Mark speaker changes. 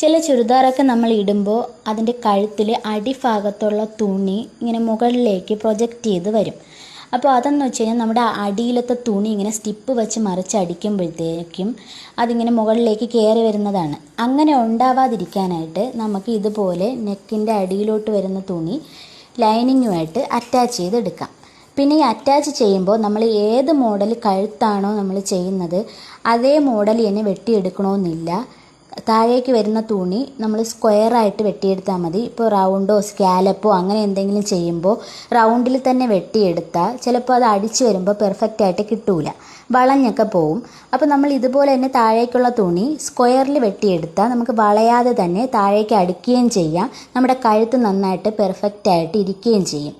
Speaker 1: ചില ചുരിദാറൊക്കെ നമ്മൾ ഇടുമ്പോൾ അതിൻ്റെ കഴുത്തിൽ അടിഭാഗത്തുള്ള തുണി ഇങ്ങനെ മുകളിലേക്ക് പ്രൊജക്റ്റ് ചെയ്ത് വരും. അപ്പോൾ അതെന്ന് വെച്ച് കഴിഞ്ഞാൽ നമ്മുടെ അടിയിലത്തെ തുണി ഇങ്ങനെ സ്റ്റിപ്പ് വെച്ച് മറിച്ചടിക്കുമ്പോഴത്തേക്കും അതിങ്ങനെ മുകളിലേക്ക് കയറി വരുന്നതാണ്. അങ്ങനെ ഉണ്ടാവാതിരിക്കാനായിട്ട് നമുക്ക് ഇതുപോലെ നെക്കിൻ്റെ അടിയിലോട്ട് വരുന്ന തുണി ലൈനിങ്ങുമായിട്ട് അറ്റാച്ച് ചെയ്തെടുക്കാം. പിന്നെ ഈ അറ്റാച്ച് ചെയ്യുമ്പോൾ നമ്മൾ ഏത് മോഡൽ കഴുത്താണോ നമ്മൾ ചെയ്യുന്നത് അതേ മോഡൽ തന്നെ വെട്ടിയെടുക്കണമെന്നില്ല. താഴേക്ക് വരുന്ന തുണി നമ്മൾ സ്ക്വയറായിട്ട് വെട്ടിയെടുത്താൽ മതി. ഇപ്പോൾ റൗണ്ടോ സ്കാലപ്പോ അങ്ങനെ എന്തെങ്കിലും ചെയ്യുമ്പോൾ റൗണ്ടിൽ തന്നെ വെട്ടിയെടുത്താൽ ചിലപ്പോൾ അത് അടിച്ചു വരുമ്പോൾ പെർഫെക്റ്റ് ആയിട്ട് കിട്ടൂല, വളഞ്ഞൊക്കെ പോവും. അപ്പോൾ നമ്മൾ ഇതുപോലെ തന്നെ താഴേക്കുള്ള തുണി സ്ക്വയറിൽ വെട്ടിയെടുത്താൽ നമുക്ക് വളയാതെ തന്നെ താഴേക്ക് അടുക്കുകയും ചെയ്യാം, നമ്മുടെ കഴുത്ത് നന്നായിട്ട് പെർഫെക്റ്റ് ആയിട്ട് ഇരിക്കുകയും ചെയ്യും.